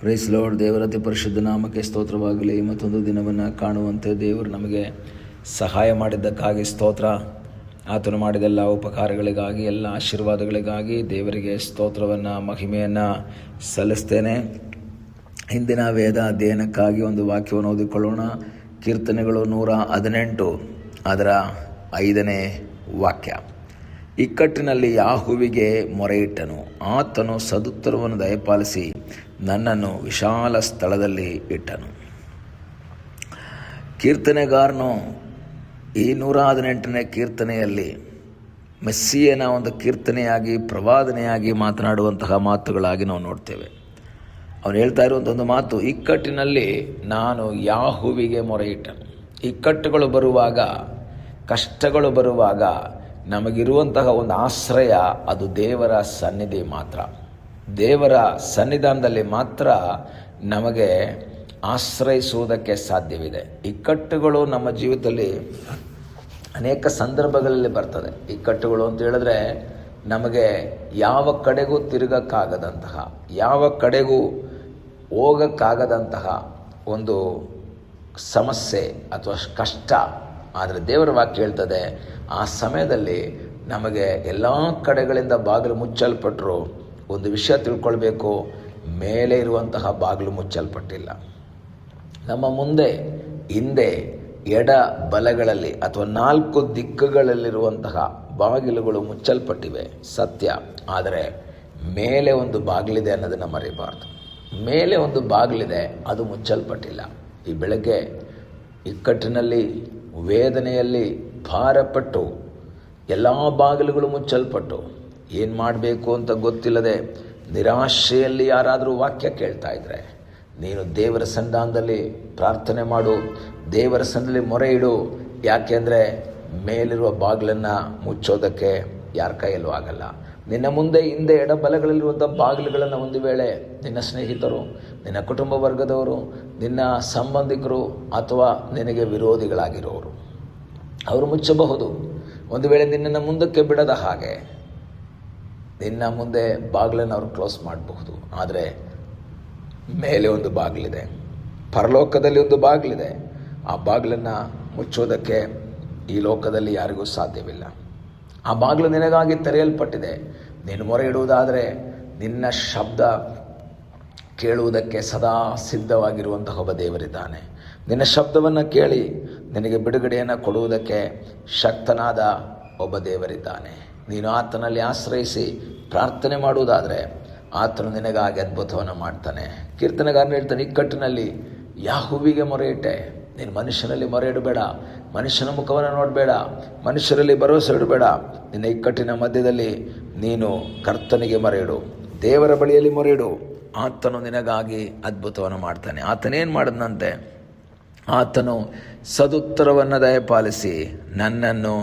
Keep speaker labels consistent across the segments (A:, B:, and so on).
A: Price lord. ದೇವರ ಅತಿ ಪರಿಶುದ್ಧ ನಾಮಕ್ಕೆ ಸ್ತೋತ್ರವಾಗಲಿ. ಮತ್ತೊಂದು ದಿನವನ್ನು ಕಾಣುವಂತೆ ದೇವರು ನಮಗೆ ಸಹಾಯ ಮಾಡಿದ್ದಕ್ಕಾಗಿ ಸ್ತೋತ್ರ. ಆತನು ಮಾಡಿದ ಎಲ್ಲ ಉಪಕಾರಗಳಿಗಾಗಿ, ಎಲ್ಲ ಆಶೀರ್ವಾದಗಳಿಗಾಗಿ ದೇವರಿಗೆ ಸ್ತೋತ್ರವನ್ನು, ಮಹಿಮೆಯನ್ನು ಸಲ್ಲಿಸ್ತೇನೆ. ಹಿಂದಿನ ವೇದ ಅಧ್ಯಯನಕ್ಕಾಗಿ ಒಂದು ವಾಕ್ಯವನ್ನು ಓದಿಕೊಳ್ಳೋಣ. ಕೀರ್ತನೆಗಳು 118 ಅದರ 5ನೇ ವಾಕ್ಯ. ಇಕ್ಕಟ್ಟಿನಲ್ಲಿ ಯಾಹುವಿಗೆ ಮೊರೆಯಿಟ್ಟನು, ಆತನು ಸದುತ್ತರವನ್ನು ದಯಪಾಲಿಸಿ ನನ್ನನ್ನು ವಿಶಾಲ ಸ್ಥಳದಲ್ಲಿ ಇಟ್ಟನು. ಕೀರ್ತನೆಗಾರನು ಈ 118ನೇ ಕೀರ್ತನೆಯಲ್ಲಿ ಮೆಸ್ಸಿಯನ ಒಂದು ಕೀರ್ತನೆಯಾಗಿ, ಪ್ರವಾದನೆಯಾಗಿ ಮಾತನಾಡುವಂತಹ ಮಾತುಗಳಾಗಿ ನಾವು ನೋಡ್ತೇವೆ. ಅವನು ಹೇಳ್ತಾ ಇರುವಂಥ ಒಂದು ಮಾತು, ಇಕ್ಕಟ್ಟಿನಲ್ಲಿ ನಾನು ಯಾಹುವಿಗೆ ಮೊರೆಯಿಟ್ಟನು. ಇಕ್ಕಟ್ಟುಗಳು ಬರುವಾಗ, ಕಷ್ಟಗಳು ಬರುವಾಗ ನಮಗಿರುವಂತಹ ಒಂದು ಆಶ್ರಯ ಅದು ದೇವರ ಸನ್ನಿಧಿ ಮಾತ್ರ. ದೇವರ ಸನ್ನಿಧಾನದಲ್ಲಿ ಮಾತ್ರ ನಮಗೆ ಆಶ್ರಯಿಸುವುದಕ್ಕೆ ಸಾಧ್ಯವಿದೆ. ಇಕ್ಕಟ್ಟುಗಳು ನಮ್ಮ ಜೀವಿತದಲ್ಲಿ ಅನೇಕ ಸಂದರ್ಭಗಳಲ್ಲಿ ಬರ್ತದೆ. ಇಕ್ಕಟ್ಟುಗಳು ಅಂತ ಹೇಳಿದ್ರೆ ನಮಗೆ ಯಾವ ಕಡೆಗೂ ತಿರುಗಕ್ಕಾಗದಂತಹ, ಯಾವ ಕಡೆಗೂ ಹೋಗಕ್ಕಾಗದಂತಹ ಒಂದು ಸಮಸ್ಯೆ ಅಥವಾ ಕಷ್ಟ. ಆದರೆ ದೇವರ ವಾಕ್ಯ ಹೇಳ್ತದೆ, ಆ ಸಮಯದಲ್ಲಿ ನಮಗೆ ಎಲ್ಲ ಕಡೆಗಳಿಂದ ಬಾಗಿಲು ಮುಚ್ಚಲ್ಪಟ್ಟರು ಒಂದು ವಿಷಯ ತಿಳ್ಕೊಳ್ಬೇಕು, ಮೇಲೆ ಇರುವಂತಹ ಬಾಗಿಲು ಮುಚ್ಚಲ್ಪಟ್ಟಿಲ್ಲ. ನಮ್ಮ ಮುಂದೆ, ಹಿಂದೆ, ಎಡ ಬಲಗಳಲ್ಲಿ ಅಥವಾ 4 ದಿಕ್ಕುಗಳಲ್ಲಿರುವಂತಹ ಬಾಗಿಲುಗಳು ಮುಚ್ಚಲ್ಪಟ್ಟಿವೆ ಸತ್ಯ. ಆದರೆ ಮೇಲೆ ಒಂದು ಬಾಗಿಲಿದೆ ಅನ್ನೋದನ್ನು ಮರೆಯಬಾರ್ದು. ಮೇಲೆ ಒಂದು ಬಾಗಿಲಿದೆ, ಅದು ಮುಚ್ಚಲ್ಪಟ್ಟಿಲ್ಲ. ಈ ಬೆಳಗ್ಗೆ ಇಕ್ಕಟ್ಟಿನಲ್ಲಿ, ವೇದನೆಯಲ್ಲಿ ಭಾರಪಟ್ಟು ಎಲ್ಲ ಬಾಗಿಲುಗಳು ಮುಚ್ಚಲ್ಪಟ್ಟು ಏನು ಮಾಡಬೇಕು ಅಂತ ಗೊತ್ತಿಲ್ಲದೆ ನಿರಾಶೆಯಲ್ಲಿ ಯಾರಾದರೂ ವಾಕ್ಯ ಕೇಳ್ತಾ ಇದ್ದರೆ, ನೀನು ದೇವರ ಸನ್ನಿಧಾನದಲ್ಲಿ ಪ್ರಾರ್ಥನೆ ಮಾಡು, ದೇವರ ಸನ್ನಿಧಾನದಲ್ಲಿ ಮೊರೆ ಇಡು. ಯಾಕೆಂದರೆ ಮೇಲಿರುವ ಬಾಗಿಲನ್ನು ಮುಚ್ಚೋದಕ್ಕೆ ಯಾರ ಕೈಯಲ್ಲೂ ಆಗಲ್ಲ. ನಿನ್ನ ಮುಂದೆ, ಹಿಂದೆ, ಎಡ ಬಲಗಳಲ್ಲಿರುವಂಥ ಬಾಗಿಲುಗಳನ್ನು ಒಂದು ವೇಳೆ ನಿನ್ನ ಸ್ನೇಹಿತರು, ನಿನ್ನ ಕುಟುಂಬ ವರ್ಗದವರು, ನಿನ್ನ ಸಂಬಂಧಿಕರು ಅಥವಾ ನಿನಗೆ ವಿರೋಧಿಗಳಾಗಿರೋರು ಅವರು ಮುಚ್ಚಬಹುದು. ಒಂದು ವೇಳೆ ನಿನ್ನನ್ನು ಮುಂದಕ್ಕೆ ಬಿಡದ ಹಾಗೆ ನಿನ್ನ ಮುಂದೆ ಬಾಗಿಲನ್ನು ಅವರು ಕ್ಲೋಸ್ ಮಾಡಬಹುದು. ಆದರೆ ಮೇಲೆ ಒಂದು ಬಾಗಿಲಿದೆ, ಪರಲೋಕದಲ್ಲಿ ಒಂದು ಬಾಗಿಲಿದೆ. ಆ ಬಾಗಿಲನ್ನು ಮುಚ್ಚೋದಕ್ಕೆ ಈ ಲೋಕದಲ್ಲಿ ಯಾರಿಗೂ ಸಾಧ್ಯವಿಲ್ಲ. ಆ ಬಾಗಿಲು ನಿನಗಾಗಿ ತೆರೆಯಲ್ಪಟ್ಟಿದೆ. ನೀನು ಮೊರೆ ಇಡುವುದಾದರೆ ನಿನ್ನ ಶಬ್ದ ಕೇಳುವುದಕ್ಕೆ ಸದಾ ಸಿದ್ಧವಾಗಿರುವಂತಹ ಒಬ್ಬ ದೇವರಿದ್ದಾನೆ. ನಿನ್ನ ಶಬ್ದವನ್ನು ಕೇಳಿ ನಿನಗೆ ಬಿಡುಗಡೆಯನ್ನು ಕೊಡುವುದಕ್ಕೆ ಶಕ್ತನಾದ ಒಬ್ಬ ದೇವರಿದ್ದಾನೆ. ನೀನು ಆತನಲ್ಲಿ ಆಶ್ರಯಿಸಿ ಪ್ರಾರ್ಥನೆ ಮಾಡುವುದಾದರೆ ಆತನು ನಿನಗಾಗಿ ಅದ್ಭುತವನ್ನು ಮಾಡ್ತಾನೆ. ಕೀರ್ತನೆಗಾರನು ಹೇಳ್ತಾನೆ, ಇಕ್ಕಟ್ಟಿನಲ್ಲಿ ಯಾಹುವಿಗೆ ಮೊರೆ ಇಟ್ಟೆ. ನೀನು ಮನುಷ್ಯನಲ್ಲಿ ಮೊರೆ ಇಡಬೇಡ, ಮನುಷ್ಯನ ಮುಖವನ್ನು ನೋಡಬೇಡ, ಮನುಷ್ಯರಲ್ಲಿ ಭರವಸೆ ಇಡಬೇಡ. ನಿನ್ನ ಇಕ್ಕಟ್ಟಿನ ಮಧ್ಯದಲ್ಲಿ ನೀನು ಕರ್ತನಿಗೆ ಮೊರೆ ಇಡು, ದೇವರ ಬಳಿಯಲ್ಲಿ ಮೊರೆ ಇಡು. ಆತನು ನಿನಗಾಗಿ ಅದ್ಭುತವನ್ನು ಮಾಡ್ತಾನೆ. ಆತನೇನು ಮಾಡಿದ್ನಂತೆ, ಆತನು ಸದುತ್ತರವನ್ನು ದಯಪಾಲಿಸಿ ನನ್ನನ್ನು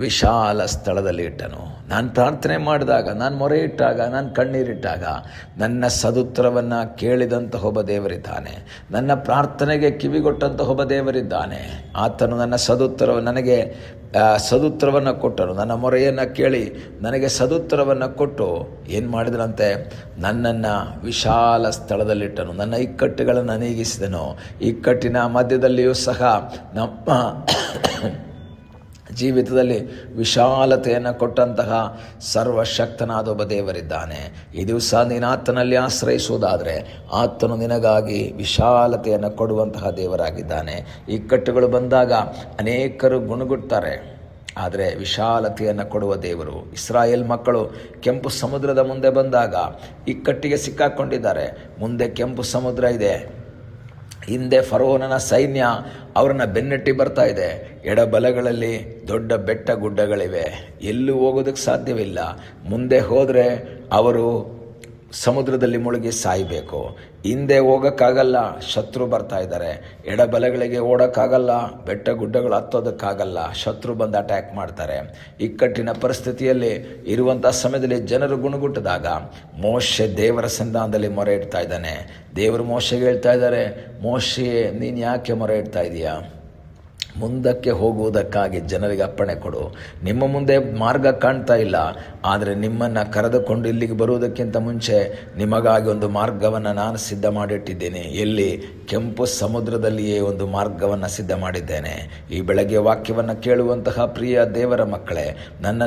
A: ವಿಶಾಲ ಸ್ಥಳದಲ್ಲಿ ಇಟ್ಟನು. ನಾನು ಪ್ರಾರ್ಥನೆ ಮಾಡಿದಾಗ, ನಾನು ಮೊರೆ ಇಟ್ಟಾಗ, ನಾನು ಕಣ್ಣೀರಿಟ್ಟಾಗ ನನ್ನ ಸದುತ್ತರವನ್ನು ಕೇಳಿದಂತಹ ಒಬ್ಬ ದೇವರಿದ್ದಾನೆ. ನನ್ನ ಪ್ರಾರ್ಥನೆಗೆ ಕಿವಿಗೊಟ್ಟಂತಹ ಒಬ್ಬ ದೇವರಿದ್ದಾನೆ. ಆತನು ನನ್ನ ನನಗೆ ಸದುತ್ತರವನ್ನು ಕೊಟ್ಟನು. ನನ್ನ ಮೊರೆಯನ್ನು ಕೇಳಿ ನನಗೆ ಸದುತ್ತರವನ್ನು ಕೊಟ್ಟು ಏನು ಮಾಡಿದನಂತೆ, ನನ್ನನ್ನು ವಿಶಾಲ ಸ್ಥಳದಲ್ಲಿಟ್ಟನು. ನನ್ನ ಇಕ್ಕಟ್ಟುಗಳನ್ನು ನೀಗಿಸಿದನು. ಇಕ್ಕಟ್ಟಿನ ಮಧ್ಯದಲ್ಲಿಯೂ ಸಹ ನಮ್ಮ ಜೀವಿತದಲ್ಲಿ ವಿಶಾಲತೆಯನ್ನು ಕೊಟ್ಟಂತಹ ಸರ್ವಶಕ್ತನಾದ ಒಬ್ಬ ದೇವರಿದ್ದಾನೆ. ಈ ದಿವಸ ನೀನು ಆತನಲ್ಲಿ ಆಶ್ರಯಿಸುವುದಾದರೆ ಆತನು ನಿನಗಾಗಿ ವಿಶಾಲತೆಯನ್ನು ಕೊಡುವಂತಹ ದೇವರಾಗಿದ್ದಾನೆ. ಇಕ್ಕಟ್ಟುಗಳು ಬಂದಾಗ ಅನೇಕರು ಗುಣಗುಟ್ತಾರೆ, ಆದರೆ ವಿಶಾಲತೆಯನ್ನು ಕೊಡುವ ದೇವರು. ಇಸ್ರಾಯೇಲ್ ಮಕ್ಕಳು ಕೆಂಪು ಸಮುದ್ರದ ಮುಂದೆ ಬಂದಾಗ ಇಕ್ಕಟ್ಟಿಗೆ ಸಿಕ್ಕಾಕೊಂಡಿದ್ದಾರೆ. ಮುಂದೆ ಕೆಂಪು ಸಮುದ್ರ ಇದೆ, ಹಿಂದೆ ಫರೋಹನ ಸೈನ್ಯ ಅವರನ್ನು ಬೆನ್ನಟ್ಟಿ ಬರ್ತಾ ಇದೆ. ಎಡಬಲಗಳಲ್ಲಿ ದೊಡ್ಡ ಬೆಟ್ಟ ಗುಡ್ಡಗಳಿವೆ, ಎಲ್ಲೂ ಹೋಗೋದಕ್ಕೆ ಸಾಧ್ಯವಿಲ್ಲ. ಮುಂದೆ ಹೋದರೆ ಅವರು ಸಮುದ್ರದಲ್ಲಿ ಮುಳುಗಿ ಸಾಯಬೇಕು. ಹಿಂದೆ ಹೋಗೋಕ್ಕಾಗಲ್ಲ, ಶತ್ರು ಬರ್ತಾ ಇದ್ದಾರೆ. ಎಡಬಲಗಳಿಗೆ ಓಡೋಕ್ಕಾಗಲ್ಲ, ಬೆಟ್ಟ ಗುಡ್ಡಗಳು ಹತ್ತೋದಕ್ಕಾಗಲ್ಲ, ಶತ್ರು ಬಂದು ಅಟ್ಯಾಕ್ ಮಾಡ್ತಾರೆ. ಇಕ್ಕಟ್ಟಿನ ಪರಿಸ್ಥಿತಿಯಲ್ಲಿ ಇರುವಂಥ ಸಮಯದಲ್ಲಿ ಜನರು ಗುಣಗುಟ್ಟಿದಾಗ ಮೋಶೆ ದೇವರ ಸನ್ನಿಧಾನದಲ್ಲಿ ಮೊರೆ ಇಡ್ತಾ ಇದ್ದಾನೆ. ದೇವರು ಮೋಶೆಗೆ ಹೇಳ್ತಾ ಇದ್ದಾರೆ, ಮೋಶೆ ನೀನು ಯಾಕೆ ಮೊರೆ ಇಡ್ತಾ ಇದೀಯಾ? ಮುಂದಕ್ಕೆ ಹೋಗುವುದಕ್ಕಾಗಿ ಜನರಿಗೆ ಅಪ್ಪಣೆ ಕೊಡು. ನಿಮ್ಮ ಮುಂದೆ ಮಾರ್ಗ ಕಾಣ್ತಾ ಇಲ್ಲ, ಆದರೆ ನಿಮ್ಮನ್ನು ಕರೆದುಕೊಂಡು ಇಲ್ಲಿಗೆ ಬರುವುದಕ್ಕಿಂತ ಮುಂಚೆ ನಿಮಗಾಗಿ ಒಂದು ಮಾರ್ಗವನ್ನು ನಾನು ಸಿದ್ಧ ಮಾಡಿಟ್ಟಿದ್ದೇನೆ. ಎಲ್ಲಿ? ಕೆಂಪು ಸಮುದ್ರದಲ್ಲಿಯೇ ಒಂದು ಮಾರ್ಗವನ್ನು ಸಿದ್ಧ ಮಾಡಿದ್ದೇನೆ. ಈ ಬೆಳಗ್ಗೆ ವಾಕ್ಯವನ್ನು ಕೇಳುವಂತಹ ಪ್ರಿಯ ದೇವರ ಮಕ್ಕಳೇ,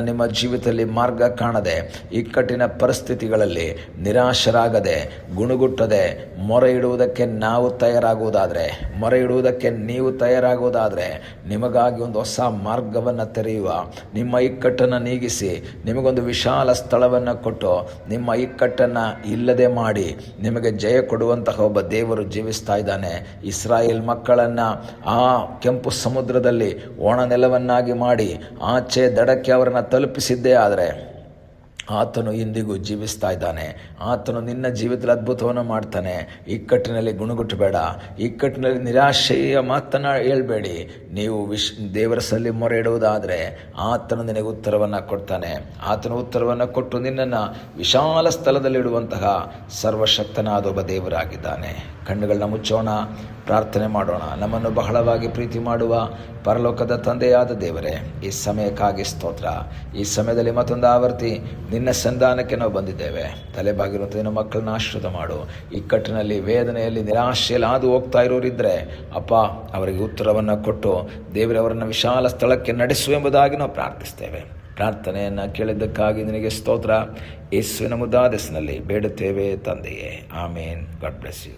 A: ನಿಮ್ಮ ಜೀವಿತದಲ್ಲಿ ಮಾರ್ಗ ಕಾಣದೆ, ಇಕ್ಕಟ್ಟಿನ ಪರಿಸ್ಥಿತಿಗಳಲ್ಲಿ ನಿರಾಶರಾಗದೆ, ಗುಣಗುಟ್ಟದೆ ಮೊರೆ ಇಡುವುದಕ್ಕೆ ನಾವು ತಯಾರಾಗುವುದಾದರೆ, ಮೊರೆ ಇಡುವುದಕ್ಕೆ ನೀವು ತಯಾರಾಗುವುದಾದರೆ, ನಿಮಗಾಗಿ ಒಂದು ಹೊಸ ಮಾರ್ಗವನ್ನು ತೆರೆಯುವ, ನಿಮ್ಮ ಇಕ್ಕಟ್ಟನ್ನು ನೀಗಿಸಿ ನಿಮಗೊಂದು ವಿಶಾಲ ಸ್ಥಳವನ್ನು ಕೊಟ್ಟು ನಿಮ್ಮ ಇಕ್ಕಟ್ಟನ್ನು ಇಲ್ಲದೆ ಮಾಡಿ ನಿಮಗೆ ಜಯ ಕೊಡುವಂತಹ ಒಬ್ಬ ದೇವರು ಜೀವಿಸ್ತಾ ಇದ್ದಾನೆ. ಇಸ್ರಾಯೇಲ್ ಮಕ್ಕಳನ್ನು ಆ ಕೆಂಪು ಸಮುದ್ರದಲ್ಲಿ ಒಣ ನೆಲವನ್ನಾಗಿ ಮಾಡಿ ಆಚೆ ದಡಕ್ಕೆ ಅವರನ್ನು ತಲುಪಿಸಿದ್ದೇ ಆದರೆ ಆತನು ಇಂದಿಗೂ ಜೀವಿಸ್ತಾ ಇದ್ದಾನೆ. ಆತನು ನಿನ್ನ ಜೀವಿತದಲ್ಲಿ ಅದ್ಭುತವನ್ನು ಮಾಡ್ತಾನೆ. ಇಕ್ಕಟ್ಟಿನಲ್ಲಿ ಗುಣಗುಟ್ಟಬೇಡ, ಇಕ್ಕಟ್ಟಿನಲ್ಲಿ ನಿರಾಶೆಯ ಮಾತನ್ನು ಹೇಳ್ಬೇಡಿ. ನೀವು ದೇವರ ಸಲ್ಲಿ ಮೊರೆ ಇಡುವುದಾದರೆ ಆತನು ನಿನಗೆ ಉತ್ತರವನ್ನು ಕೊಡ್ತಾನೆ. ಆತನು ಉತ್ತರವನ್ನು ಕೊಟ್ಟು ನಿನ್ನನ್ನು ವಿಶಾಲ ಸ್ಥಳದಲ್ಲಿಡುವಂತಹ ಸರ್ವಶಕ್ತನಾದ ಒಬ್ಬ ದೇವರಾಗಿದ್ದಾನೆ. ಕಣ್ಣುಗಳನ್ನ ಮುಚ್ಚೋಣ, ಪ್ರಾರ್ಥನೆ ಮಾಡೋಣ. ನಮ್ಮನ್ನು ಬಹಳವಾಗಿ ಪ್ರೀತಿ ಮಾಡುವ ಪರಲೋಕದ ತಂದೆಯಾದ ದೇವರೇ, ಈ ಸಮಯಕ್ಕಾಗಿ ಸ್ತೋತ್ರ. ಈ ಸಮಯದಲ್ಲಿ ಮತ್ತೊಂದು ಆವರ್ತಿ ನಿನ್ನ ಸಂಧಾನಕ್ಕೆ ನಾವು ಬಂದಿದ್ದೇವೆ. ತಲೆಬಾಗಿರುವಂಥ ನಿನ್ನ ಮಕ್ಕಳನ್ನ ಆಶ್ರಿತ ಮಾಡು. ಇಕ್ಕಟ್ಟಿನಲ್ಲಿ, ವೇದನೆಯಲ್ಲಿ, ನಿರಾಶೆಯಲ್ಲಿ ಹಾದು ಹೋಗ್ತಾ ಇರೋರಿದ್ದರೆ ಅಪ್ಪ, ಅವರಿಗೆ ಉತ್ತರವನ್ನು ಕೊಟ್ಟು ದೇವರೇ ಅವರನ್ನು ವಿಶಾಲ ಸ್ಥಳಕ್ಕೆ ನಡೆಸು ಎಂಬುದಾಗಿ ನಾವು ಪ್ರಾರ್ಥಿಸ್ತೇವೆ. ಪ್ರಾರ್ಥನೆಯನ್ನು ಕೇಳಿದ್ದಕ್ಕಾಗಿ ನಿನಗೆ ಸ್ತೋತ್ರ. ಯೇಸುವಿನ ಮುದ್ದಾದ ಹೆಸರಿನಲ್ಲಿ ಬೇಡುತ್ತೇವೆ ತಂದೆಯೇ, ಆಮೇನ್. God bless you.